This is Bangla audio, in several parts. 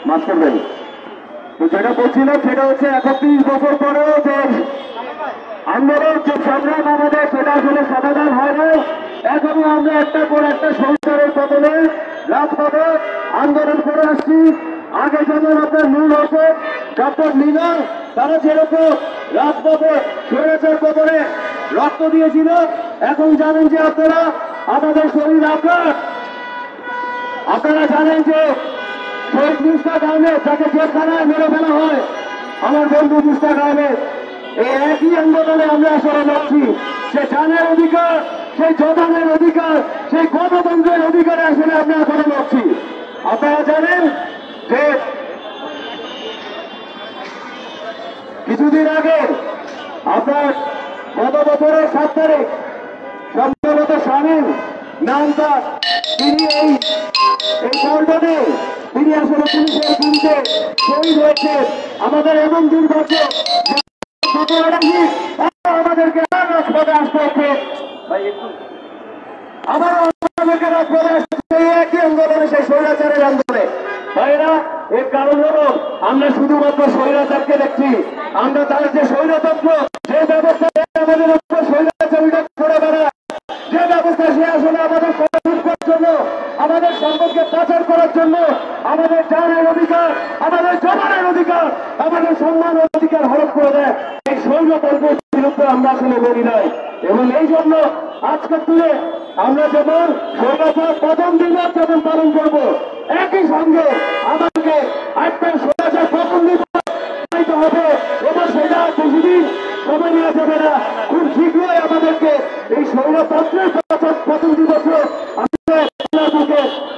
মাফ করবেন, যেটা বলছিলাম সেটা হচ্ছে 31 বছর পরেও যে আন্দোলন যে সংগ্রাম আমাদের সেটা আসলে সমাধান হয় না। এখনো আমরা একটা পর একটা সংস্কারের বদলে রাজপথে আন্দোলন করে আসছি। আগে যেমন আপনার মূল হচ্ছে ডক্টর মিনার, তারা যেরকম রাজপথে স্বৈরাচার বদলে রক্ত দিয়েছিল, এখন জানেন যে আপনারা আমাদের শরীর আপনারা জানেন যে শহীদ মুশতাক আহমেদ যাকে জেলখানায় মেরে ফেলা হয়, আমার বন্ধু মুশতাক আহমেদ, এই একই আন্দোলনে আমরা আসলে লড়ছি। সে জানের অধিকার, সেই জবানের অধিকার, সেই গণতন্ত্রের অধিকারে আসলে আমরা এখনো লড়ছি। আপনারা জানেন যে কিছুদিন আগে আপনার গত বছরের 7 তারিখ সম্ভবত স্বামীর নাম তার, তিনি এই পল্টনে তিনি আসলে পুলিশের গুলিতে শহীদ হয়েছে। আমাদের এমন দুর্ভাগ্য আমাদেরকে রাজপথে আসতে হচ্ছে, আবারও আমাদেরকে রাজপথে আসতে একই আন্দোলনে, সেই স্বৈরাচারের আন্দোলনে। ভাইরা, এর কারণ হলো আমরা শুধুমাত্র স্বৈরাচারকে দেখছি। আমরা তার যে স্বৈরতন্ত্র, যে ব্যবস্থা আমাদের উপর স্বৈরাচারীরা করে বেড়ায়, যে ব্যবস্থা সে আসলে আমাদের করার জন্য, আমাদের সম্পদকে পাচার করার জন্য, আমাদের জানের অধিকার, আমাদের জমানের অধিকার, আমাদের সম্মানের অধিকার হরপ করে দেয়, এই স্বৈরতন্ত্রের বিরুদ্ধে আমরা আসলে বলি নাই। এবং এই জন্য আজকে তুলে আমরা যেমন স্বৈরাচার পতন দিবস যেমন পালন করব, একই সঙ্গে আমাদেরকে একটা স্বৈরাচার পতন দিবস হবে, এবং সেটা বেশিদিন সময় নেওয়া যাবে না। খুব শীঘ্রই আমাদেরকে এই স্বৈরতন্ত্রের পতন দিবস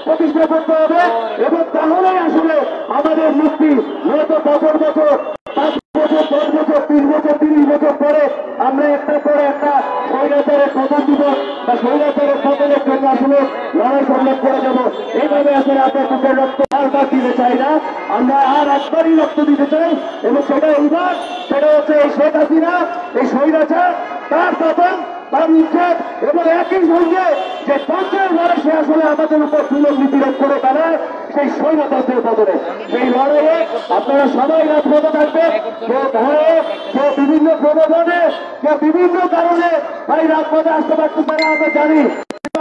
প্রতিষ্ঠা করতে হবে, এবং তাহলেই আসলে আমাদের মুক্তি। নয়তো বছর বছর, 5 বছর, 10 বছর, 30 বছর, 30 বছর পরে আমরা একটা পরে একটা স্বৈরাচারের পতন দিবস বা স্বৈরাচারের পতনের জন্য আসলে লড়াই সংগ্রাম করে যাব। এইভাবে আসলে আপনার বুকের রক্ত আরবার দিতে চাই না, আমরা আর একবারই রক্ত দিতে চাই। এবং সেটা এইবার, সেটা হচ্ছে এই শেখ হাসিনা, এই স্বৈরাচার, তার পতন, তার উচ্ছেদ, এবং একই সঙ্গে যে তন্ত্রের লড়াই সে আসলে আমাদের উপর সুলভ নীতিরোধ করে বেড়ায়, সেই স্বৈরতন্ত্রের বদলে সেই লড়াইয়ে আপনারা সবাই রাজপথে থাকবেন। কেউ ধরে, কেউ বিভিন্ন প্রলোভনে, কেউ বিভিন্ন কারণে ভাই রাজপথে আসতে পারতেছে না, আমরা জানি।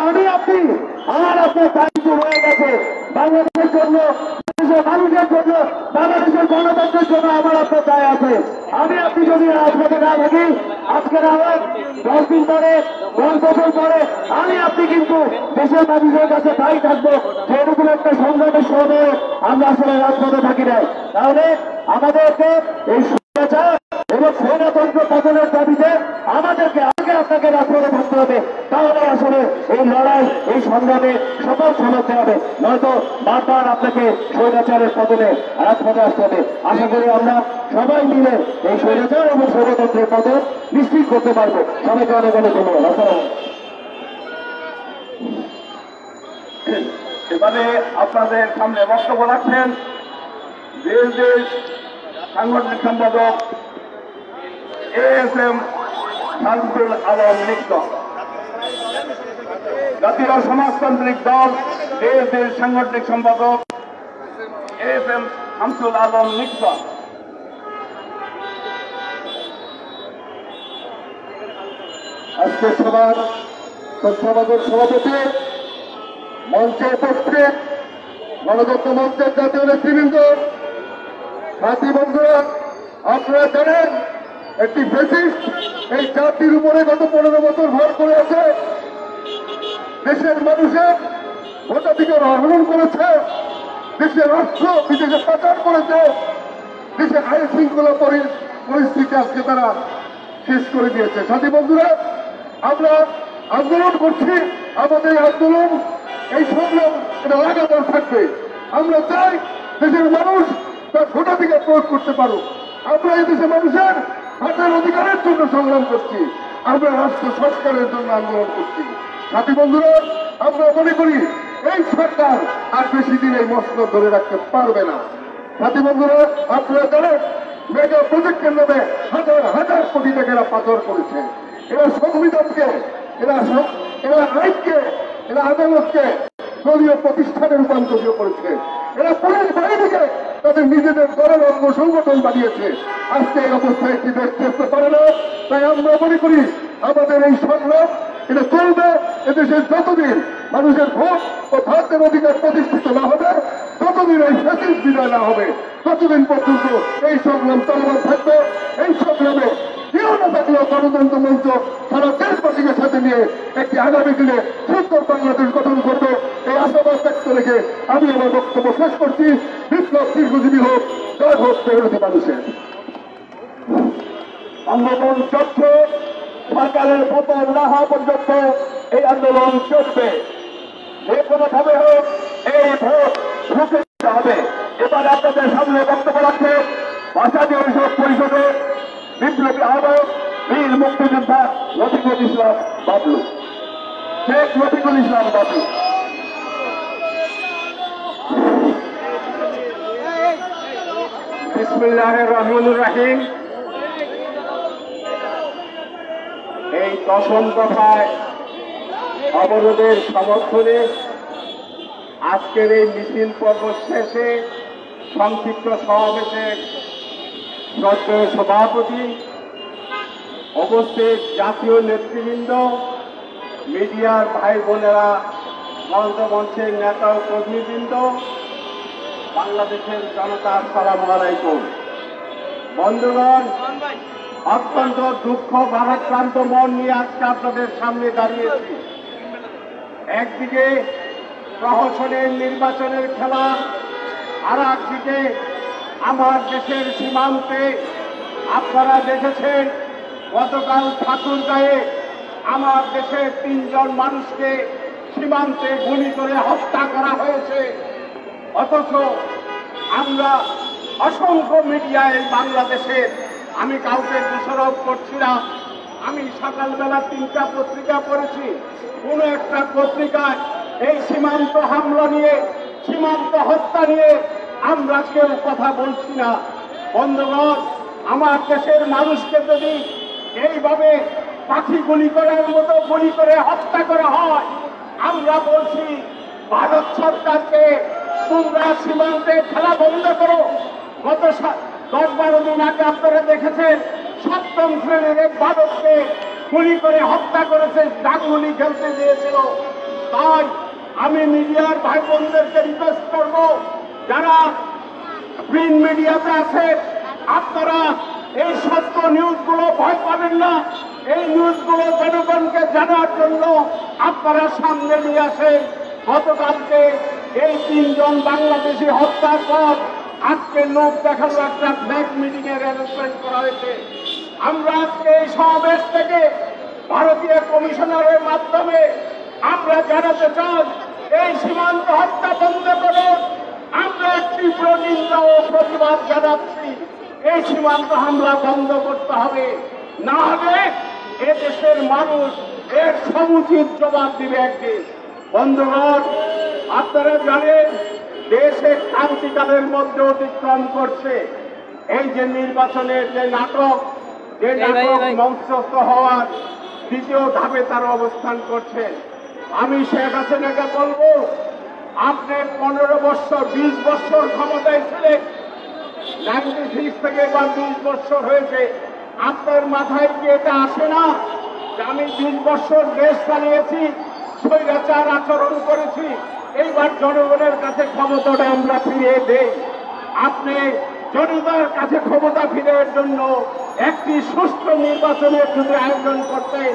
আমি আপনি, আমার আপনার দায়িত্ব রয়ে গেছে বাংলাদেশের জন্য, দেশের মানুষের জন্য, বাংলাদেশের গণতন্ত্রের জন্য আমার আপনার দায় আছে। আমি আপনি যদি রাজপথে না থাকি, আজকের আওয়াজ 10 দিন পরে, 10 বছর পরে আমি আপনি কিন্তু দেশের মানুষের কাছে দায়ী থাকবো যে এরকম একটা সংগ্রামের সময় আমরা আসলে রাজপথে থাকি নাই। তাহলে আমাদেরকে এই স্বৈরাচার এবং স্বৈরতন্ত্র পতনের দাবিতে আমাদেরকে আগে আপনাকে রাজপথে থাকতে হবে। তাহলে আসলে এই লড়াই, এই সংগ্রামে সফল সমাপ্ত হবে। নয়তো বারবার আপনাকে স্বৈরাচারের পতনে রাজপথে আসতে হবে। আশা করি আমরা সবাই মিলে এই স্বৈরাচার এবং স্বৈরতন্ত্রের পতন নিশ্চিত করতে পারবো। সবাইকে অনেক অনেক ধন্যবাদ। আসসালাম। এবারে আপনাদের সামনে বক্তব্য রাখছেন বিএনপির সাংগঠনিক সম্পাদক ASM শামসুল আলম নিক্ত। জাতীয় সমাজতান্ত্রিক দল বিএনপির সাংগঠনিক সম্পাদক ASM শামসুল আলম নিক্ত। আজকের সভার সভাপতি মঞ্চে উপস্থিত গণতন্ত্র মঞ্চের জাতীয় নেতৃবৃন্দ, সাথী বন্ধুরা, আপনারা জানেন একটি ফ্যাসিস্ট এই জাতির উপরে গত 15 বছর ভর করে আছে। দেশের মানুষের ভোটাধিকার হরণ করেছে, দেশের অর্থ বিদেশে পাচার করেছে, দেশের আইন শৃঙ্খলা পরিস্থিতি আজকে তারা শেষ করে দিয়েছে। সাথী বন্ধুরা, আমরা আন্দোলন করছি, আমাদের আন্দোলন, এই সংগ্রাম এটা লাগাতার থাকবে। আমরা চাই দেশের মানুষ তার ভোটাধিকার প্রয়োগ করতে পারুক। আমরা এই দেশের মানুষের ভোটের অধিকারের জন্য সংগ্রাম করছি, আমরা রাষ্ট্র সংস্কারের জন্য আন্দোলন করছি। সাথী বন্ধুরা, আমরা মনে করি এই সরকার আর বেশি দিন এই মসনদ ধরে রাখতে পারবে না। সাথী বন্ধুরা, আপনারা জানেন মেগা প্রজেক্টের নামে হাজার হাজার কোটি টাকা এরা পাচার করেছে। এরা সংবিধানকে, এরা আইনকে, এরা আদালতকে দলীয় প্রতিষ্ঠানে রূপান্তরিত করেছে। এরা পুলিশ বাহিনীকে তাদের নিজেদের দলের অঙ্গ সংগঠন বানিয়েছে। আজকে এই অবস্থায় একটি দেশ চলতে পারে না। তাই আমরা মনে করি আমাদের এই সংগ্রাম এটা চলবে। এদেশের যতদিন মানুষের ভোট ও ভাতের অধিকার প্রতিষ্ঠিত না হবে, ততদিন এই ফ্যাসিস্ট বিদায় না হবে, ততদিন পর্যন্ত এই সংগ্রাম চলমান থাকবে। এই সংগ্রামে কেউ না থাকলেও গণতন্ত্র মঞ্চ সারা দেশবাসীকে সাথে নিয়ে একটি আগামী দিনে সুন্দর বাংলাদেশ গঠন করবে, এই আশাবাদ ব্যক্ত রেখে আমি আমার বক্তব্য শেষ করছি। বিপ্লব দীর্ঘজীবী হোক, জয় হোক মেহনতি মানুষের। আন্দোলন চলছে, সরকারের পতন না হওয়া পর্যন্ত এই আন্দোলন চলবে। যে কোনো ভাবে হোক এই ভোট রুখে দিতে হবে। এবার আপনাদের সামনে বক্তব্য রাখছেন ভাষানী পরিষদের বিপ্লবী আহ্বায়ক বীর মুক্তিযোদ্ধা রফিকুল ইসলাম বাবলু, শেখ রফিকুল ইসলাম বাবলু। বিসমিল্লাহির রহমানির রহিম। এই 10ম দফায় অবরোধের সমর্থনে আজকের এই মিছিল পর্ব শেষে সংক্ষিপ্ত সমাবেশের শ্রদ্ধেয় সভাপতি, উপস্থিত জাতীয় নেতৃবৃন্দ, মিডিয়ার ভাই বোনেরা, মঞ্চের নেতা ও কর্মীবৃন্দ, বাংলাদেশের জনতা, আসসালামু আলাইকুম। বন্ধুগণ, অত্যন্ত দুঃখ ভারাক্রান্ত মন নিয়ে আজকে আপনাদের সামনে দাঁড়িয়েছি। একদিকে প্রহসনের নির্বাচনের খেলা, আর একদিকে আমার দেশের সীমান্তে আপনারা দেখেছেন গতকাল ঠাকুরগাঁয়ে আমার দেশের 3 জন মানুষকে সীমান্তে গুলি করে হত্যা করা হয়েছে। অথচ আমরা অসংখ্য মিডিয়ায় বাংলাদেশের, আমি কাউকে দোষারোপ করছি না, আমি সকালবেলা 3টা পত্রিকা পড়েছি, কোন একটা পত্রিকায় এই সীমান্ত হামলা নিয়ে, সীমান্ত হত্যা নিয়ে আমরা কেউ কথা বলছি না। বন্ধুগণ, আমার দেশের মানুষকে যদি এইভাবে পাখি গুলি করার মতো গুলি করে হত্যা করা হয়, আমরা বলছি ভারত সরকারকে তোমরা সীমান্তে খেলা বন্ধ করো। গত 10-12 দিন আগে আপনারা দেখেছেন 7ম শ্রেণীর এক বালককে গুলি করে হত্যা করেছে, ডাকগুলি খেলতে দিয়েছিল। তাই আমি মিডিয়ার ভাই বোনদেরকে রিকোয়েস্ট করব, যারা প্রিন্ট মিডিয়াতে আছে, আপনারা এই সত্য নিউজগুলো ভয় পাবেন না। এই নিউজগুলো জনগণকে জানার জন্য আপনারা সামনে নিয়ে আসেন। গতকালকে এই 3 জন বাংলাদেশি হত্যার পর আজকে লোক দেখানো একটা ফ্ল্যাগ মিটিং এর অ্যারেঞ্জমেন্ট করা হয়েছে। আমরা আজকে এই সমাবেশ থেকে ভারতীয় কমিশনারের মাধ্যমে আমরা জানাতে চাই, এই সীমান্ত হত্যা বন্ধ করুন। আমরা তীব্র নিন্দা ও প্রতিবাদ জানাচ্ছি। এই সীমান্ত হামলা বন্ধ করতে হবে, না হলে এদেশের মানুষ এর সমুচিত জবাব দিবে একদিন। বন্ধুগণ, আপনারা জানেন দেশে ক্রান্তিকালের মধ্যে অতিক্রম করছে। এই যে নির্বাচনের যে নাটক মঞ্চস্থ হওয়ার 2য় ধাপে তারা অবস্থান করছে। আমি শেখ হাসিনাকে বলবো, আপনি 15 বছর 20 বছর ক্ষমতায় ছিলেন, 96 থেকে এবার 20 বছর হয়েছে। আপনার মাথায় কি এটা আসে না যে আমি 20 বছর দেশ চালিয়েছি, স্বৈরাচার আচরণ করেছি, এইবার জনগণের কাছে ক্ষমতাটা আমরা ফিরিয়ে দেই। আপনি জনতার কাছে ক্ষমতা ফিরের জন্য একটি সুষ্ঠু নির্বাচনের যদি আয়োজন করতেন,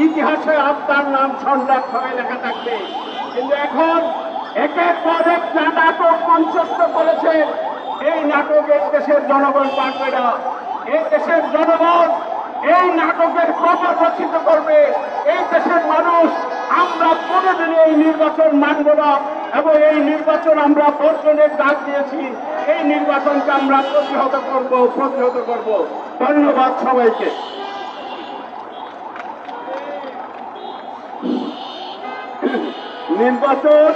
ইতিহাসে আপনার নাম সংরক্ষণ হয়ে লেখা থাকবে। কিন্তু এখন একের পর এক নাটক মঞ্চস্থ করেছে। এই নাটকের দেশের জনগণ পারবে না। এই দেশের জনগণ এই নাটকের প্রভাব রচিত করবে। এই দেশের মানুষ আমরা কোনোদিন এই নির্বাচন মানব না, এবং এই নির্বাচন আমরা বর্জনের ডাক দিয়েছি। এই নির্বাচনকে আমরা প্রতিহত করব। ধন্যবাদ সবাইকে। নির্বাচন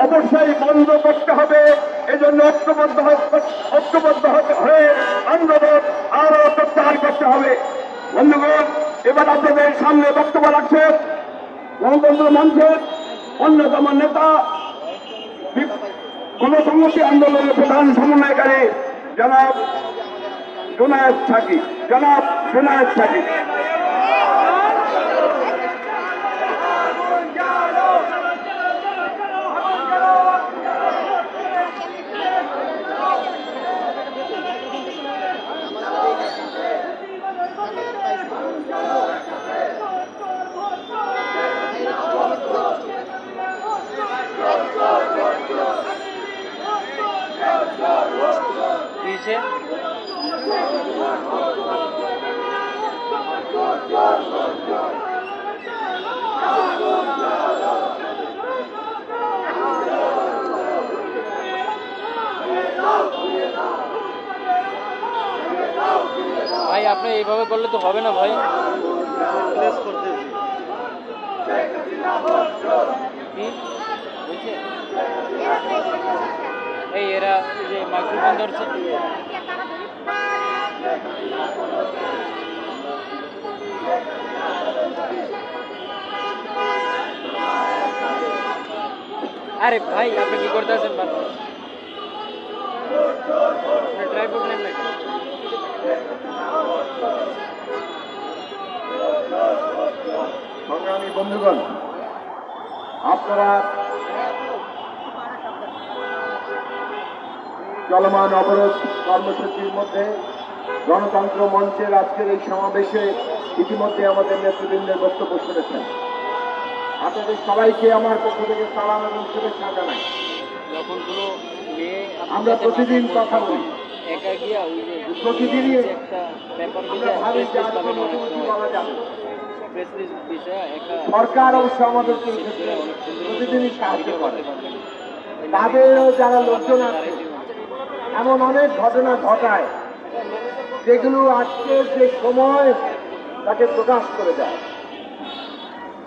অবশ্যই বন্ধ করতে হবে। এই জন্য ঐক্যবদ্ধ হয়ে আন্দোলন আরো প্রত্যাহার করতে হবে। বন্ধুগণ, এবার আপনাদের সামনে বক্তব্য রাখছে গণতন্ত্র মঞ্চের অন্যতম নেতা, গণসংহতি আন্দোলনের প্রধান সমন্বয়কারী জনাব জুনায়েদ সাকিব। ভাই আপনি এইভাবে করলে তো হবে না ভাই। প্রেস করতেছি এই এরা যে মাইক্রোফোন ধরছে। আরে ভাই আপনি কি করতে আছেন? ট্রাইপড নেন নাকি? সংগ্রামী বন্ধুগণ, আপনারা চলমান অবরোধ কর্মসূচির মধ্যে গণতন্ত্র মঞ্চের আজকের এই সমাবেশে ইতিমধ্যে আমাদের নেতৃবৃন্দের বক্তব্য শুনেছেন। আপনাদের সবাইকে আমার পক্ষ থেকে সালাম এবং শুভেচ্ছা জানাই। যখন কোনো মেয়ে আমরা প্রতিদিন কথা বলি, একা গিয়া ওই যে প্রতিদিনই একটা ব্যাপার আমরা ভাবি যে আর কোনো নতুন বলা যাবে। প্রেস বিষয়ে একা সরকার অবশ্য আমাদেরকে প্রতিদিনই সাহায্য করে। তাদেরও যারা লোকজন আছে এমন অনেক ঘটনা ঘটায় যেগুলো আজকের যে সময় তাকে প্রকাশ করে দেয়।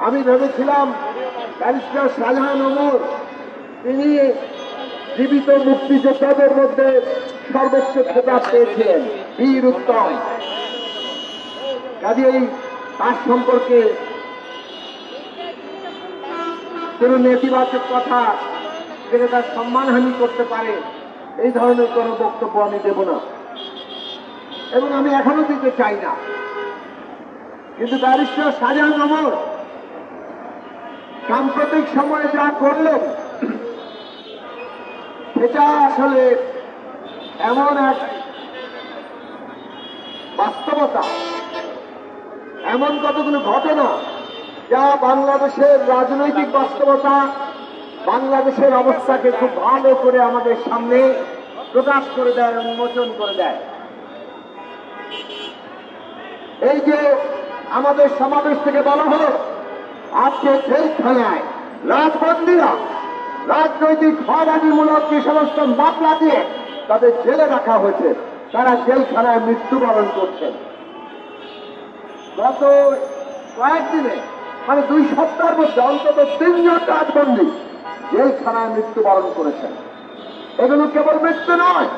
আমি ভেবেছিলাম ব্যারিস্টার শাহজাহান ওমর তিনি জীবিত মুক্তিযোদ্ধাদের মধ্যে সর্বোচ্চ খেতাব পেয়েছিলেন, বীর উত্তম। কাজেই তার সম্পর্কে কোন নেতিবাচক কথা যেটা তার সম্মানহানি করতে পারে এই ধরনের কোন বক্তব্য আমি দেব না এবং আমি এখনো দিতে চাই না। কিন্তু ব্যারিস্টার শাহজাহান ওমর সাম্প্রতিক সময়ে যা করলেন সেটা আসলে এমন এক বাস্তবতা, এমন কতগুলো ঘটনা যা বাংলাদেশের রাজনৈতিক বাস্তবতা, বাংলাদেশের অবস্থাকে খুব ভালো করে আমাদের সামনে প্রকাশ করে দেয়, উন্মোচন করে দেয়। এই যে আমাদের সমাবেশ থেকে বলা হলো আজকে জেলখানায় রাজবন্দীরা রাজনৈতিক হয়রানিমূলক যে সমস্ত মামলা দিয়ে তাদের জেলে রাখা হয়েছে, তারা জেলখানায় মৃত্যুবরণ করছেন। গত কয়েকদিনে মানে 2 সপ্তাহের মধ্যে অন্তত 3 জন রাজবন্দী জেলখানায় মৃত্যুবরণ করেছেন। এগুলো কেবল মৃত্যু নয়,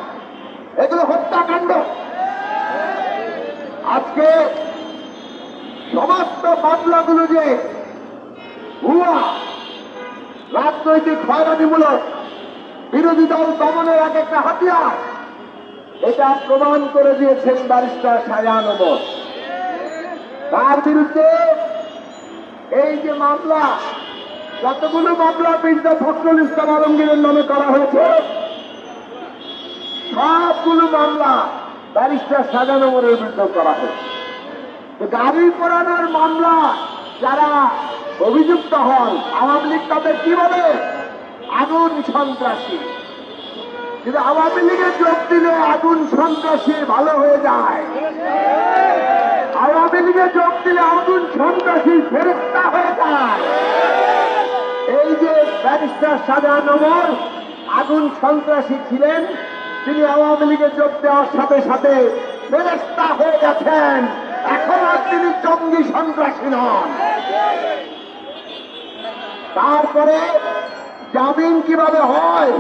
এগুলো হত্যাকাণ্ড। আজকে সমস্ত মামলাগুলো যে ভুয়া, রাজনৈতিক হয়রানিমূলক, বিরোধী দল দমনের এক একটা হাতিয়ার, এটা প্রমাণ করে দিয়েছেন ব্যারিস্টার শাহজাহান ওমর। তার বিরুদ্ধে এই যে মামলা, যতগুলো মামলা মির্জা ফখরুল ইসলাম আলমগীরের নামে করা হয়েছে, সবগুলো মামলা ব্যারিস্টার শাহজাহান ওমরের বিরুদ্ধে করা হয়েছে। গাড়ি পোড়ানোর মামলা যারা অভিযুক্ত হন, আওয়ামী লীগ তাদের কি বলে? আগুন সন্ত্রাসী। কিন্তু আওয়ামী লীগে যোগ দিলে আগুন সন্ত্রাসী ভালো হয়ে যায়, আওয়ামী লীগে যোগ দিলে আগুন সন্ত্রাসী ফেরেশতা হয়ে যায়। এই যে ব্যারিস্টার শাহজাহান ওমর আগুন সন্ত্রাসী ছিলেন, তিনি আওয়ামী লীগে যোগ দেওয়ার সাথে সাথে ফেরেশতা হয়ে গেছেন। এখন আর তিনি জঙ্গি সন্ত্রাসী নন। তারপরে জামিন কিভাবে হয়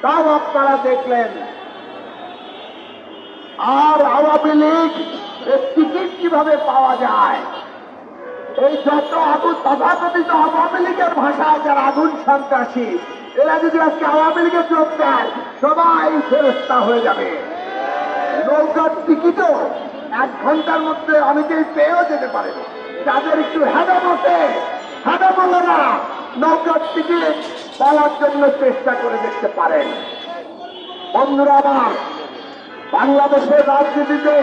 তাও আপনারা দেখলেন। আর আওয়ামী লীগ এর টিকিট কিভাবে পাওয়া যায়? এই যত আগুন তথাকথিত আওয়ামী লীগের ভাষায় যারা আগুন সন্ত্রাসী, এরা যদি আজকে আওয়ামী লীগের যোগ দেয় সবাই ফেরস্তা হয়ে যাবে। নৌকার টিকিটও 1 ঘন্টার মধ্যে অনেকেই পেয়েও যেতে পারে। যাদের একটু হেঁটে বসে হেঁটে বলেরা নৌকার টিকিট পাওয়ার জন্য চেষ্টা করে দেখতে পারেন। বন্ধুরা আমার, বাংলাদেশের রাজনীতিতে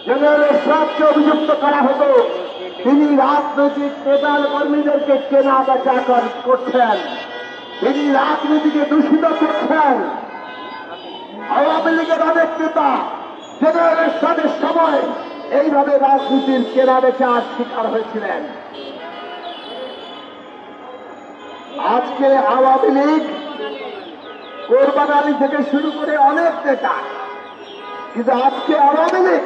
জেনারেল সবকে অভিযুক্ত করা হতো তিনি রাজনৈতিক নেতা কর্মীদেরকে কেনা বেচা করছেন, তিনি রাজনীতিকে দূষিত করছেন। আওয়ামী লীগের অনেক নেতা জেনারেল সাদের সময় এইভাবে রাজনীতির কেনা বেচার শিকার হয়েছিলেন। আজকে আওয়ামী লীগ কোরবান আলী থেকে শুরু করে অনেক নেতা, কিন্তু আজকে আওয়ামী লীগ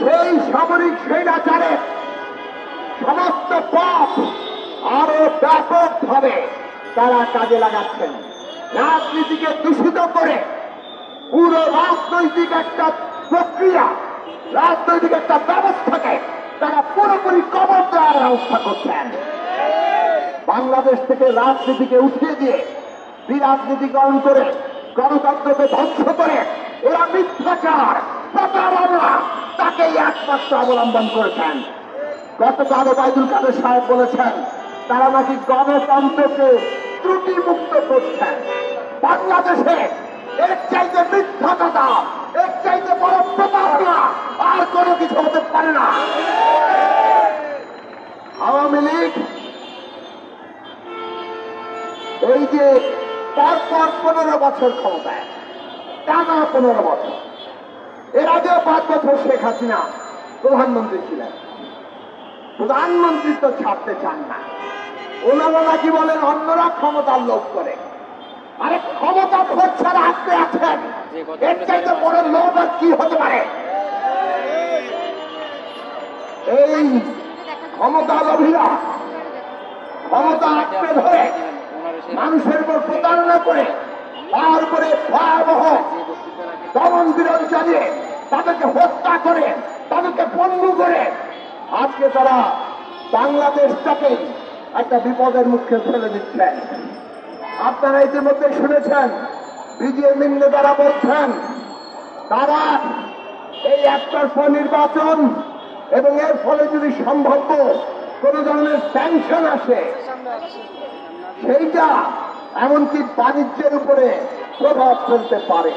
সেই সামরিক স্বৈরাচারের সমস্ত পথ আরো ব্যাপকভাবে তারা কাজে লাগাচ্ছেন। রাজনীতিকে দূষিত করে পুরো রাজনৈতিক একটা প্রক্রিয়া, রাজনৈতিক একটা ব্যবস্থাকে তারা পুরোপুরি কবর দেওয়ার ব্যবস্থা করছেন। বাংলাদেশ থেকে রাজনীতিকে উঠিয়ে দিয়ে বিরাজনীতিকরণ করে গণতন্ত্রকে ধ্বংস করে এরা মিথ্যাচার প্রতারণা তাকেই একমাত্র অবলম্বন করেছেন। গতকাল ওবায়দুল কাদের সাহেব বলেছেন তারা নাকি গণতন্ত্রকে ত্রুটিমুক্ত করছেন। বাংলাদেশে এর চাইতে মিথ্যাচার, এর চাইতে বড় প্রতারণা আর কোনো কিছু হতে পারে না। আওয়ামী লীগ এই যে পরপর 15 বছর ক্ষমতায়, টানা 15 বছর, এর আগেও 5 বছর শেখ হাসিনা প্রধানমন্ত্রী ছিলেন। প্রধানমন্ত্রী তো ছাড়তে চান না, ওনারা নাকি বলেন অন্যরা ক্ষমতার লোভ করে। আরে ক্ষমতা ভোট ছাড়া আটকে আছেন, এর চাইতে বড় লোভ আর কি হতে পারে? এই ক্ষমতা লোভীরা ক্ষমতা আটকে ধরে মানুষের উপর প্রতারণা করে তার উপরে ভয়াবহ দমন বিরোধ চালিয়ে তাদেরকে হত্যা করে তাদেরকে পঙ্গু করে আজকে তারা বাংলাদেশটাকে একটা বিপদের মুখে ফেলে দিচ্ছেন। আপনারা ইতিমধ্যে শুনেছেন বিজেপি নেতারা বলছেন তারা এই একতরফা নির্বাচন এবং এর ফলে যদি সম্ভাব্য কোন ধরনের স্যাংশন আসে সেইটা এমনকি বাণিজ্যের উপরে প্রভাব ফেলতে পারে।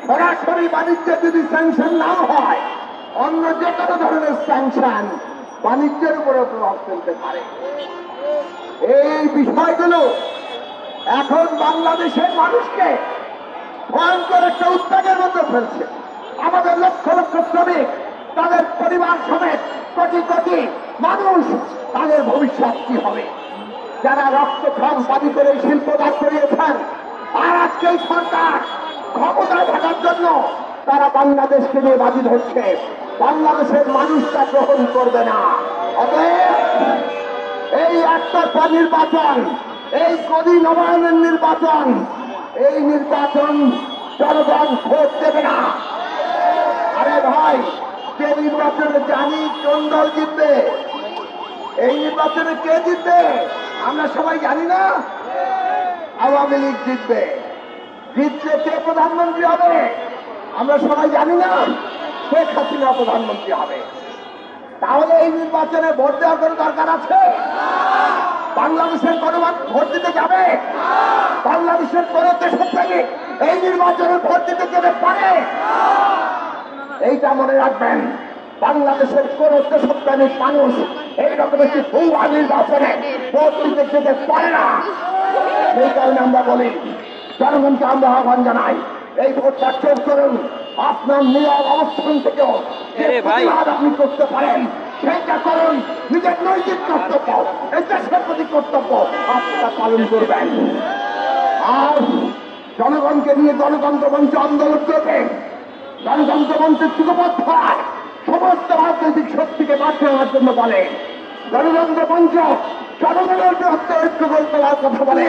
সরাসরি বাণিজ্যে যদি স্যাংশন না হয় অন্য যে কোনো ধরনের স্যাংশন বাণিজ্যের উপরে প্রভাব ফেলতে পারে। এই বিষয়গুলো এখন বাংলাদেশের মানুষকে ভয়ঙ্কর একটা উদ্বেগের মধ্যে ফেলছে। আমাদের লক্ষ লক্ষ শ্রমিক, তাদের পরিবার সমেত কোটি কোটি মানুষ, তাদের ভবিষ্যৎ কি হবে? যারা রক্তক্ষম পানি করে শিল্প দাঁড় করিয়েছেন আর আজকে সরকার ক্ষমতায় থাকার জন্য তারা বাংলাদেশকে নিয়ে বাজি ধরছে, বাংলাদেশের মানুষটা গ্রহণ করবে না। অতএব এই একতরফা নির্বাচন, এই গদি নবায়নের নির্বাচন, এই নির্বাচন জনগণ ভোট দেবে না। আরে ভাই, যে নির্বাচনে জানি কোন দল জিতবে, এই নির্বাচনে কে জিতবে আমরা সবাই জানি না। আওয়ামী লীগ জিতবে। জিতলে কে প্রধানমন্ত্রী হবে আমরা সবাই জানি না। শেখ হাসিনা প্রধানমন্ত্রী হবে। তাহলে এই নির্বাচনে ভোট দেওয়ার কোনো দরকার আছে? বাংলাদেশের জনগণ ভোট দিতে যাবে? বাংলাদেশের কোন দেশপ্রেমিক এই নির্বাচনে ভোট দিতে যেতে পারে? এইটা মনে রাখবেন, বাংলাদেশের কোন দেশপ্রেমিক মানুষ এইরকম একটি ভুয়া নির্বাচনে ভোট দিতে যেতে পারে না। সেই কারণে আমরা বলি, জনগণকে আমরা আহ্বান জানাই, এই ভোটটা চোখ করুন। আপনার নীরব অবস্থান থেকেও আপনি করতে পারেন সেইটা করুন। নিজের নৈতিক কর্তব্য, এই দেশের প্রতি কর্তব্য আপনারা পালন করবেন। আর জনগণকে নিয়ে গণতন্ত্র মঞ্চ আন্দোলন করবে। গণতন্ত্র মঞ্চের যুগপথায় সমস্ত রাজনৈতিক শক্তিকে বাধ্য হওয়ার জন্য বলে। গণতন্ত্র মঞ্চ জনগণের বিরুদ্ধে ঐক্য গড়ে তোলার কথা বলে।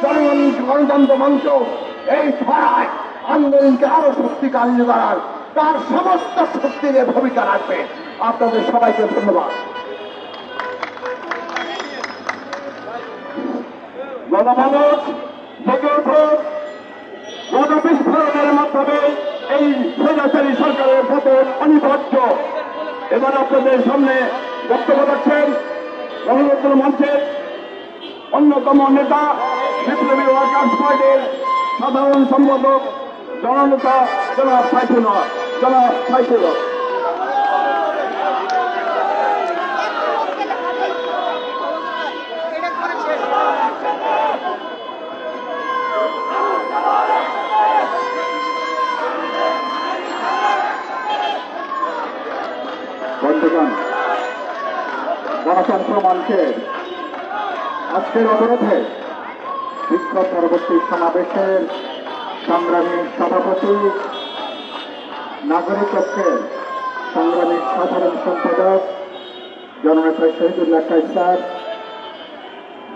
গণতন্ত্র মঞ্চ এই ধারায় আন্দোলনকে আরো শক্তিশালী করার তার সমস্ত শক্তির ভূমিকা রাখবে। আপনাদের সবাইকে ধন্যবাদ। গণমানুষ জেগে উঠে গণবিস্ফোরণের মাধ্যমে এই স্বৈরাচারী সরকারের পতন অনিবার্য। এবার আপনাদের সামনে বক্তব্য রাখছেন গণতন্ত্র মঞ্চের অন্যতম নেতা বিপ্লবী ওয়ার্কার্স পার্টির সাধারণ সম্পাদক জননেতা জনাব সাইফুল। বন্ধুগণ, গণতন্ত্র মঞ্চের আজকের অবরোধে বিক্ষোভ পরবর্তী সমাবেশের সংগ্রামী সভাপতি, নাগরিক পক্ষের সংগ্রামী সাধারণ সম্পাদক জননেতা শহীদুল্লাহ কায়সার,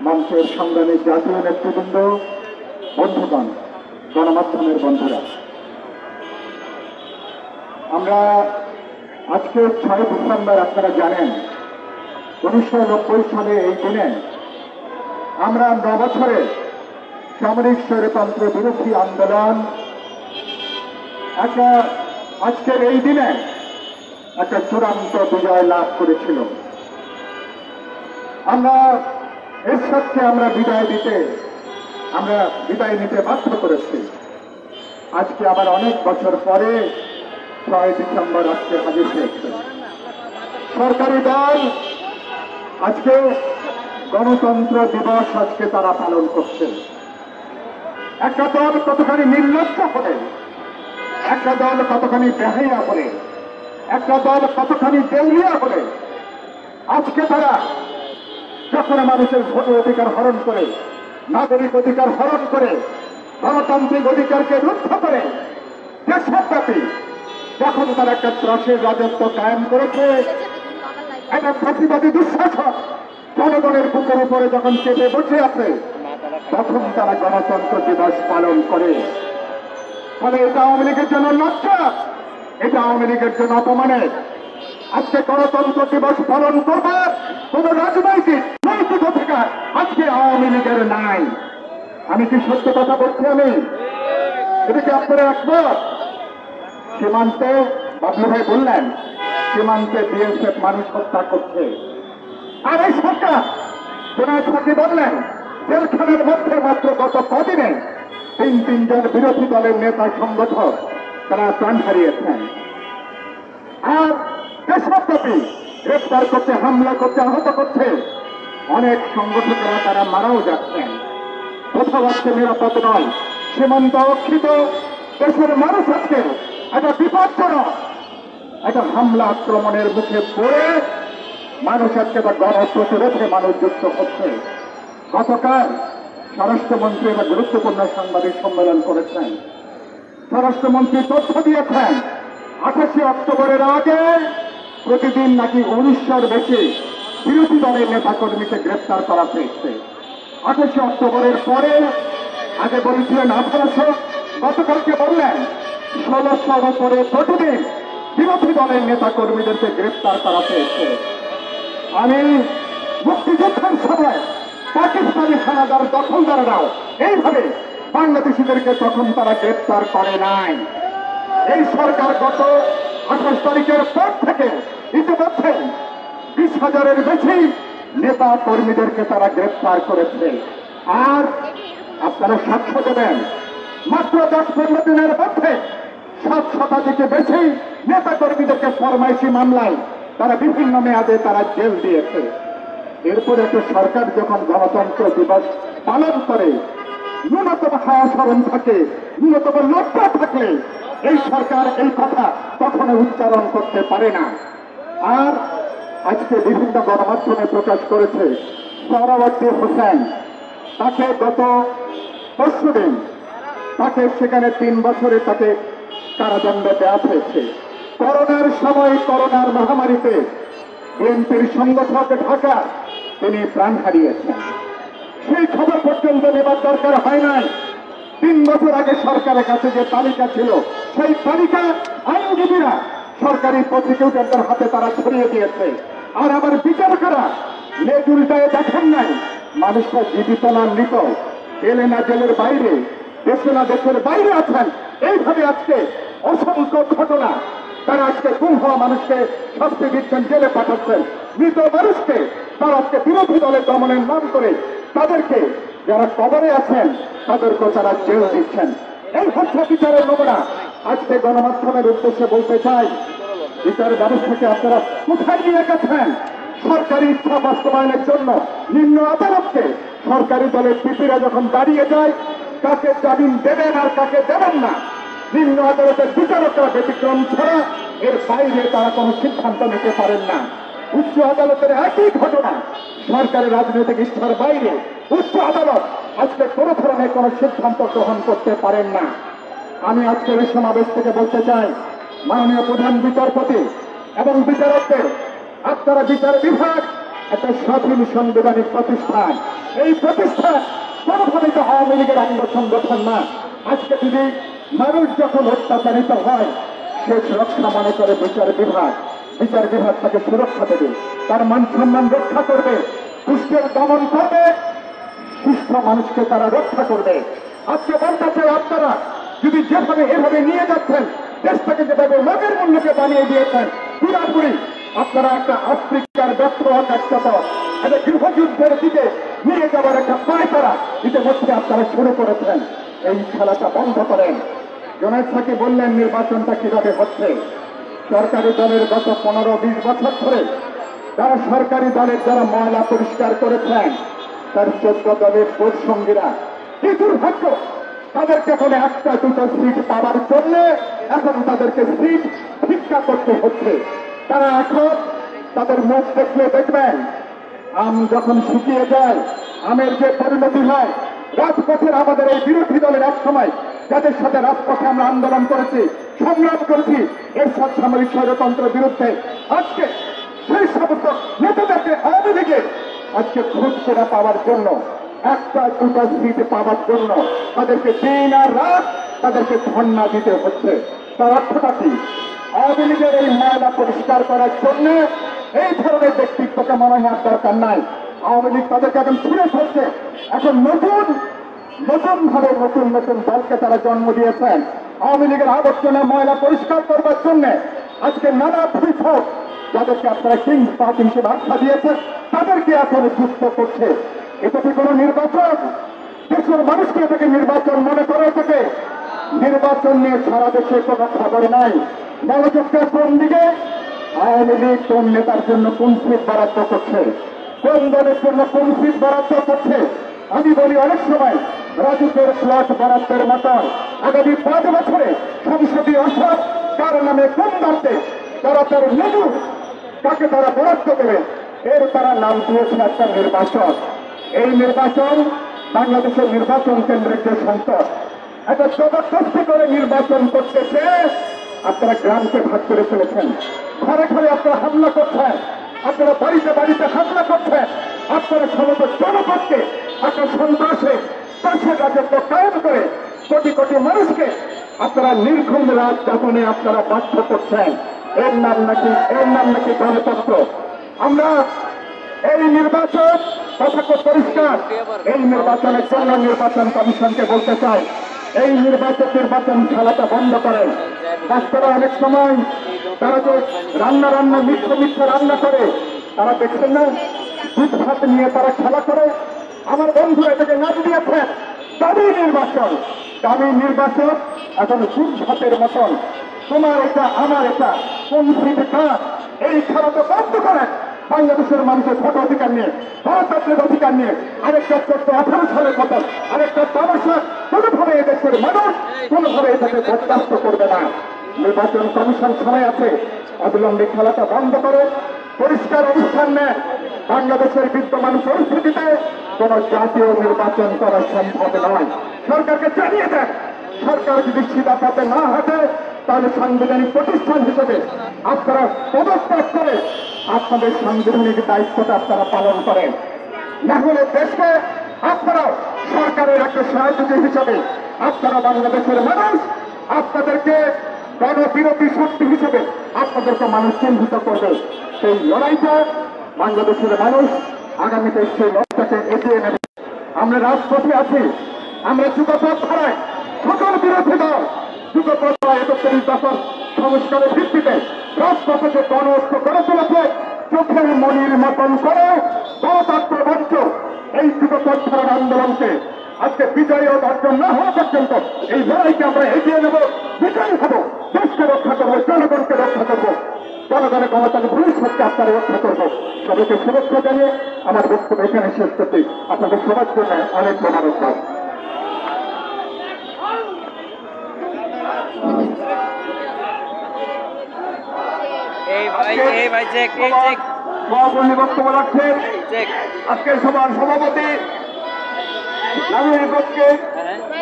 মঞ্চের সংগ্রামী জাতীয় নেতৃবৃন্দ, বন্ধুগণ, গণমাধ্যমের বন্ধুরা, আমরা আজকে 6 ডিসেম্বর আপনারা জানেন 1990 সালে এই দিনে আমরা 9 বছরে সামরিক স্বৈরতন্ত্র বিরোধী আন্দোলন আজকের এই দিনে একটা চূড়ান্ত বিজয় লাভ করেছিল। আমরা এরশাদকে আমরা বিদায় নিতে বাধ্য করেছি। আজকে আবার অনেক বছর পরে 6 ডিসেম্বর আজকে হাজির হয়েছে। সরকারি দল আজকে গণতন্ত্র দিবস আজকে তারা পালন করছেন। একটা দল কতখানি নির্লজ্জ হলে, একটা দল কতখানি বেহাইয়া হলে, একটা দল কতখানি দেউলিয়া হলে আজকে তারা যখন মানুষের ভোটের অধিকার হরণ করে, নাগরিক অধিকার হরণ করে, গণতান্ত্রিক অধিকারকে রুদ্ধ করে দেশব্যাপী যখন তারা একটা ত্রাসের রাজত্ব কায়েম করেছে, একটা ফাঁসিবাদী দুঃশাসন জনগণের বুকের উপরে যখন চেপে বসে আছে, তখন তারা গণতন্ত্র দিবস পালন করে। ফলে এটা আওয়ামী লীগের জন্য লজ্জা, এটা আওয়ামী লীগের জন্য অপমানের। আজকে গণতন্ত্র দিবস পালন করবার কোন রাজনৈতিক নৈতিক অধিকার আজকে আওয়ামী লীগের নাই। আমি কি সত্য কথা বলছি? আমি এটাকে আপনারা একমত? সীমান্তে বাবলু ভাই বললেন সীমান্তে বিএসএফ মানুষ হত্যা করছে, আর এই সরকার জনাব সাকি বললেন জেলখানার মধ্যে মাত্র গত কদিনে 3 জন বিরোধী দলের নেতা সংগঠক তারা প্রাণ হারিয়েছেন। আর দেশব্যাপী গ্রেফতার করতে, হামলা করতে, আহত করছে অনেক সংগঠকেরা, তারা মারাও যাচ্ছেন। কোথাও আজকে নিরাপদ নয়। সীমান্ত রক্ষিত দেশের মানুষ আজকে একটা বিপজ্জনক একটা হামলা আক্রমণের মুখে পড়ে মানুষ আজকে একটা গণপ্রতিরোধে মানুষ যুক্ত হচ্ছে। গতকাল স্বরাষ্ট্রমন্ত্রী একটা গুরুত্বপূর্ণ সাংবাদিক সম্মেলন করেছেন। স্বরাষ্ট্রমন্ত্রী তথ্য দিয়েছেন 28 অক্টোবরের আগে প্রতিদিন নাকি 1900-র বেশি বিরোধী দলের নেতাকর্মীকে গ্রেফতার করা হয়েছে। 28 অক্টোবরের পরে আগে বলেছিলেন 1800, গতকালকে বললেন 1600-র উপরে প্রতিদিন বিরোধী দলের নেতাকর্মীদেরকে গ্রেফতার করা হয়েছে। আমি মুক্তিযুদ্ধের সময় পাকিস্তানি হানাদার দখলদাররাও এইভাবে বাংলাদেশিদেরকে তখন তারা গ্রেফতার করে নাই। এই সরকার গত 28 তারিখের পর থেকে ইতিমধ্যে 20,000-এর বেশি নেতা কর্মীদেরকে তারা গ্রেফতার করেছে। আর আপনারা সাক্ষ্য দেবেন, মাত্র 10-15 দিনের মধ্যে 7 শতাধিকে বেশি নেতা কর্মীদেরকে ফরমাইশি মামলায় তারা বিভিন্ন মেয়াদে তারা জেল দিয়েছে। এরপর একটা সরকার যখন গণতন্ত্র দিবস পালন করে, ন্যূনতম হায়া স্মরণ থাকে, ন্যূনতম লজ্জা থাকলে এই সরকার এই কথা কখনো উচ্চারণ করতে পারে না। আর আজকে বিভিন্ন গণমাধ্যমে প্রকাশ করেছে সোহরাওয়ার্দী হোসেন, তাকে গত পরশুদিন তাকে সেখানে 3 বছরে তাকে কারাদণ্ড দেওয়া হয়েছে। করোনার সময়, করোনার মহামারীতে বিএনপির সংগঠক ঢাকা তিনি প্রাণ হারিয়েছেন। সেই খবর পর্যন্ত নেবার দরকার হয় নাই। 3 বছর আগে সরকারের কাছে যে তালিকা ছিল, সেই তালিকা আইনজীবীরা সরকারি প্রসিকিউটরদের হাতে তারা ছড়িয়ে দিয়েছে। আর আবার বিচারকরা লেজ উল্টায় দেখেন নাই মানুষটা জীবিত না মৃত, জেলে না জেলের বাইরে, দেশে না দেশের বাইরে আছেন। এইভাবে আজকে অসংখ্য ঘটনা তারা আজকে গুম হওয়া মানুষকে শাস্তি দিচ্ছেন, জেলে পাঠাচ্ছেন। মৃত মানুষকে তারা আজকে বিরোধী দলের দমনের নাম করে তাদেরকে, যারা কবরে আছেন তাদেরকেও তারা জেল দিচ্ছেন। এই হচ্ছে বিচারের নমুনা। আজকে গণমাধ্যমের উদ্দেশ্যে বলতে চাই, বিচার ব্যবস্থাকে আপনারা কোথায় নিয়ে গেছেন? সরকারি ইচ্ছা বাস্তবায়নের জন্য নিম্ন আদালতকে সরকারি দলের পিপিরা যখন দাঁড়িয়ে যায়, কাকে জামিন দেবেন আর কাকে দেবেন না, নিম্ন আদালতের বিচারকরা ব্যতিক্রম ছাড়া এর বাইরে তারা কোনো সিদ্ধান্ত নিতে পারেন না। উচ্চ আদালতের একই ঘটনা, সরকারের রাজনৈতিক ইচ্ছার বাইরে উচ্চ আদালত আজকে কোনো ধরনের কোনো সিদ্ধান্ত গ্রহণ করতে পারেন না। আমি আজকের এই সমাবেশ থেকে বলতে চাই, মাননীয় প্রধান বিচারপতি এবং বিচারকদের, আপনারা বিচার বিভাগ একটা স্বাধীন সাংবিধানিক প্রতিষ্ঠান। এই প্রতিষ্ঠান কোনোভাবে তো আওয়ামী লীগের অঙ্গ সংগঠন না। আজকে যদি মানুষ যখন অত্যাচারিত হয়, সে সুরক্ষা মনে করে বিচার বিভাগ তাকে সুরক্ষা দেবে, তার মান সম্মান রক্ষা করবে, দুষ্টের দমন করবে, সুস্থ মানুষকে তারা রক্ষা করবে। আজকে বলতে চাই, আপনারা যদি যেভাবে এভাবে নিয়ে যাচ্ছেন, দেশটাকে যেভাবে লোকের মূল্যকে বানিয়ে দিয়েছেন, পুরাপুরি আপনারা একটা আফ্রিকার ব্যর্থ একটা গৃহযুদ্ধের দিকে নিয়ে যাওয়ার একটা পায়তারা ইতিমধ্যে আপনারা শুরু করেছেন। এই খেলাটা বন্ধ করেন। জোনায়েদ সাকিব বললেন নির্বাচনটা কিভাবে হচ্ছে। সরকারি দলের গত 15-20 বছর ধরে যারা সরকারি দলের যারা ময়লা পরিষ্কার করেছেন, তার 14 দলের বোর্ড সঙ্গীরা কি দুর্ভাগ্য, তাদেরকে এখন 1-2 সিট পাওয়ার জন্য এখন তাদেরকে সিট ভিক্ষা করতে হচ্ছে। তারা এখন তাদের মুখ দেখলে দেখবেন, আম যখন শুকিয়ে যায়, আমের যে পরিণতি হয়, রাজপথের আমাদের এই বিরোধী দলের এক সময় যাদের সাথে রাজপথে আমরা আন্দোলন করেছি, সংগ্রাম করেছি এরশাদ সামরিক স্বৈরতন্ত্রের বিরুদ্ধে, আজকে সেই সমস্ত নেতাদেরকে আওয়ামী লীগের আজকে ঘুষ করে পাওয়ার জন্য, 1-2 সিট পাওয়ার জন্য তাদেরকে দিন আর রাত তাদেরকে ধর্ণা দিতে হচ্ছে। তার অর্থটা কি? আওয়ামী লীগের এই ময়লা পরিষ্কার করার জন্য এই ধরনের ব্যক্তিত্বকে মনে হওয়ার দরকার নাই। আওয়ামী লীগ তাদেরকে এখন ছুঁড়ে ফেলছে। এখন নতুন ভাবে নতুন দলকে তারা জন্ম দিয়েছেন। আওয়ামী লীগের আবর্জনা ময়লা পরিষ্কার করবার জন্য আজকে নানা পৃথক যাদেরকে আপনারা কিংস পার্টি হিসেবে আখ্যা দিয়েছেন, তাদেরকে এখন যুক্ত করছে। এটা কি কোনো নির্বাচন? দেশের মানুষকে এটাকে নির্বাচন মনে করে থাকে? নির্বাচন নিয়ে সারা দেশে কোনো খবর নাই। মনোযোগটা কোন দিকে? আওয়ামী লীগ কোন নেতার জন্য কোন সিট বরাদ্দ করছে, কোন দলের জন্য কোন সিট বরাদ্দ করছে। আমি বলি, অনেক সময় রাজুকের প্লট বরাদ্দের মতন আগামী 5 বছরে সংসদীয় আসন কার নামে কোন বাড়তে তারা তার নজু তাকে তারা বরাদ্দ দেবে, এর তারা নাম দিয়েছেন একটা নির্বাচন। এই নির্বাচন বাংলাদেশের নির্বাচন কেন্দ্রের যে সংসদ, একটা জবরদস্তি করে নির্বাচন করতেছে। আপনারা গ্রামকে ভাগ করে ফেলেছেন, ঘরে ঘরে আপনারা হামলা করছেন, আপনারা বাড়িতে বাড়িতে হামলা করছেন, আপনারা সমস্ত জনপদকে একটা সন্ত্রাসে দেশের রাজত্ব কায়েম করে কোটি কোটি মানুষকে আপনারা নির্ঘুম রাত যাপনে আপনারা বাধ্য করছেন। এর নাম নাকি গণতন্ত্র। আমরা এই নির্বাচন কথা খুব পরিষ্কার, এই নির্বাচনের জন্য নির্বাচন কমিশনকে বলতে চাই, এই নির্বাচন খেলাটা বন্ধ করেন। বাচ্চারা অনেক সময় তারা যে রান্না মিথ্যে রান্না করে, তারা দেখছেন না দুধ ভাত নিয়ে তারা খেলা করে। আমার বন্ধু এটাকে নাম দিয়েছেন দামি নির্বাচন। এখন দুধ ভাতের মতন তোমার এটা আমার এটা কোন সিট কার, এই খেলা তো বন্ধ করেন। বাংলাদেশের মানুষের ভোট অধিকার নিয়ে, গণতন্ত্রের অধিকার নিয়ে আরেকটা 14-18 সালের মতন আরেকটা তামাশা কোনোভাবে এদেশের মানুষ কোনোভাবে এটাকে বরদাস্ত করবে না। নির্বাচন কমিশন সময় আছে, অবিলম্বে খেলাটা বন্ধ করে পরিষ্কার অবস্থান নেয়। বাংলাদেশের বিদ্যমান পরিস্থিতিতে কোন জাতীয় নির্বাচন করা সম্ভব নয়। সরকারকে জানিয়ে দেন, সরকার যদি সিধা পথে না হাঁটে তাহলে সাংবিধানিক প্রতিষ্ঠান হিসেবে আপনারা পদত্যাগ করে আপনাদের সাংবিধানিক দায়িত্বটা আপনারা পালন করেন। না হলে দেশকে আপনারা সরকারের একটা সহযোগী হিসাবে, আপনারা বাংলাদেশের মানুষ, আপনাদেরকে গণবিরোধী শক্তি হিসেবে আপনাদেরকে মানুষ চিহ্নিত করবে। সেই লড়াইটা বাংলাদেশের মানুষ আগামীতে সেই লড়াইটাকে এগিয়ে নেবে। আমরা রাজপথে আছি, আমরা যুগপথ ধারায় সকল বিরোধী দল যুগপথ 31 দফার সংস্কারের ভিত্তিতে রাজপথে গণ ঐক্য করে চলেছে। চোখের মনির মতন করে গণতন্ত্র মঞ্চ এই যুগপথ ধারার আন্দোলনকে আজকে বিজয় অর্জন না হওয়া পর্যন্ত এই লড়াইকে আমরা এগিয়ে নেব, বিজয়ী হব, দেশকে রক্ষা করবো, জনগণকে রক্ষা করবো, জনগণের গণতান্ত্রিক ভবিষ্যৎকে আপনারা রক্ষা করবো। সবাইকে শুভেচ্ছা জানিয়ে আমার বক্তব্য এখানে শেষ করতে আপনাদের সবার জন্য অনেক ধন্যবাদ। সভাপতি বক্তব্য রাখছেন আজকের সভার সভাপতি নাগরিককে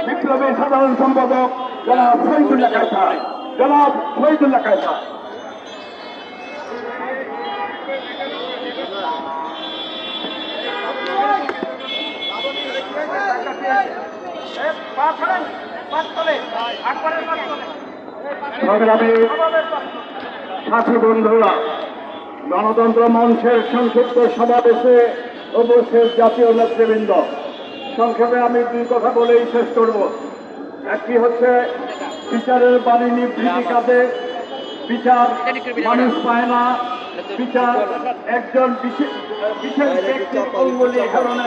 বিপ্লবী সাধারণ সম্পাদক জনাব শহীদুল্লাহ কায়সা। জনাব শহীদুল্লাহ কায়সা। সংগ্রামী সাথী বন্ধুরা, গণতন্ত্র মঞ্চের সংক্ষিপ্ত সমাবেশে উপস্থিত জাতীয় নেতৃবৃন্দ, সংক্ষেপে আমি দুই কথা বলেই শেষ করব। একটি হচ্ছে বিচারের বাণী নিবৃত্তি কাজে বিচার মানুষ পায় না, বিচার একজন বিশেষ ব্যক্তির অঙ্গুলি কারণে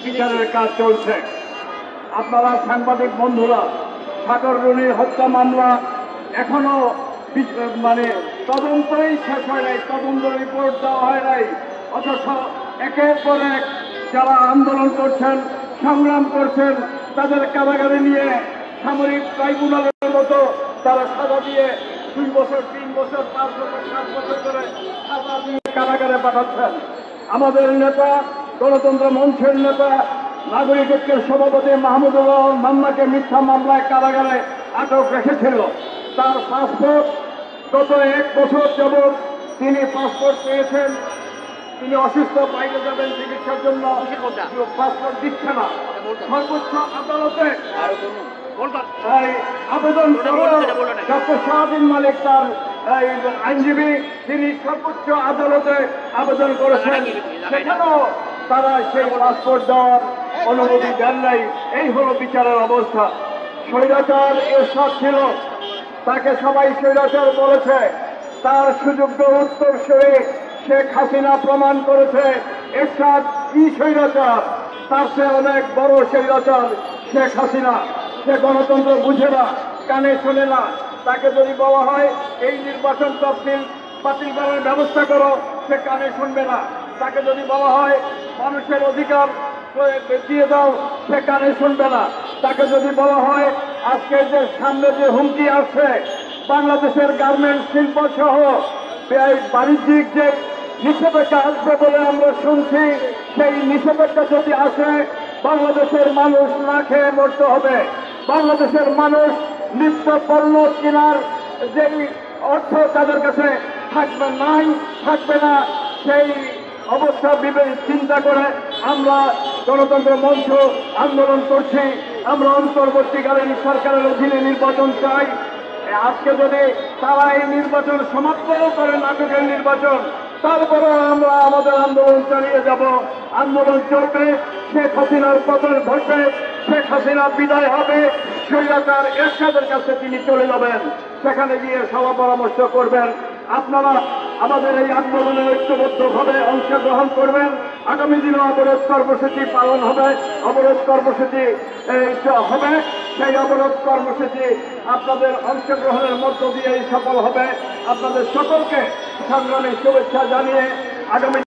বিচারের কাজ চলছে। আপনারা সাংবাদিক বন্ধুরা, সাগররুনির হত্যা মামলা এখনো তদন্তই শেষ হয় নাই, তদন্ত রিপোর্ট দেওয়া হয় নাই, অথচ একের পর এক যারা আন্দোলন করছেন, সংগ্রাম করছেন, তাদের কারাগারে নিয়ে সামরিক ট্রাইব্যুনালের মতো তারা সাজা দিয়ে 2 বছর, 3 বছর, 5 বছর, 7 বছর করে সাজা দিয়ে কারাগারে পাঠাচ্ছেন। আমাদের নেতা, গণতন্ত্র মঞ্চের নেতা, নাগরিক ঐক্যের সভাপতি মাহমুদুর রহমান মান্নাকে মিথ্যা মামলায় কারাগারে আটক রেখেছিল। তার পাসপোর্ট গত 1 বছর যাবৎ তিনি পাসপোর্ট পেয়েছেন, তিনি অসুস্থ, বাইরে যাবেন চিকিৎসার জন্য, পাসপোর্ট দিচ্ছে না। সর্বোচ্চ আদালতে আবেদন ডক্টর শাহদিন মালিক তার আইনজীবী, তিনি সর্বোচ্চ আদালতে আবেদন করেছেন, সেখানেও তারা সেই পাসপোর্ট দেওয়ার অনুমতি দেন নাই। এই হলো বিচারের অবস্থা। স্বৈরাচার এরশাদ ছিল, তাকে সবাই স্বৈরাচার বলেছে, তার সুযোগ্য উত্তরসূরি শেখ হাসিনা প্রমাণ করেছে এরশাদ কি স্বৈরাচার, তার চেয়ে অনেক বড় স্বৈরাচার শেখ হাসিনা। সে গণতন্ত্র বুঝে না, কানে শোনে না। তাকে যদি বলা হয় এই নির্বাচন তফসিল বাতিল করার ব্যবস্থা করো, সে কানে শুনবে না। তাকে যদি বলা হয় মানুষের অধিকার দিয়ে দাও, সে কানে শুনবে না। তাকে যদি বলা হয় আজকে যে সামনে যে হুমকি আসছে, বাংলাদেশের গার্মেন্টস শিল্প সহ বাণিজ্যিক যে নিষেধাজ্ঞা আসবে বলে আমরা শুনছি, সেই নিষেধাজ্ঞা যদি আসে বাংলাদেশের মানুষ না খেয়ে মরতে হবে। বাংলাদেশের মানুষ নিত্য পণ্য কেনার যে অর্থ তাদের কাছে থাকবে না, সেই অবস্থা চিন্তা করে আমরা গণতন্ত্র মঞ্চ আন্দোলন করছি। আমরা অন্তর্বর্তীকালীন সরকারের অধীনে নির্বাচন চাই। আজকে যদি তারা এই নির্বাচন সমাপ্ত করে, নাটকের নির্বাচন, তারপরে আমরা আমাদের আন্দোলন চালিয়ে যাব। আন্দোলন চলবে, শেখ হাসিনার পতন ঘটবে, শেখ হাসিনা বিদায় হবে, স্বৈরাচার এরশাদের কাছে তিনি চলে যাবেন, সেখানে গিয়ে সভা পরামর্শ করবেন। আপনারা আমাদের এই আন্দোলনে ঐক্যবদ্ধভাবে অংশগ্রহণ করবেন। আগামী দিনে অবরোধ কর্মসূচি পালন হবে, অবরোধ কর্মসূচি হবে। সেই অবরোধ কর্মসূচি আপনাদের অংশগ্রহণের মধ্য দিয়েই সফল হবে। আপনাদের সকলকে সংগ্রামী শুভেচ্ছা জানিয়ে আগামী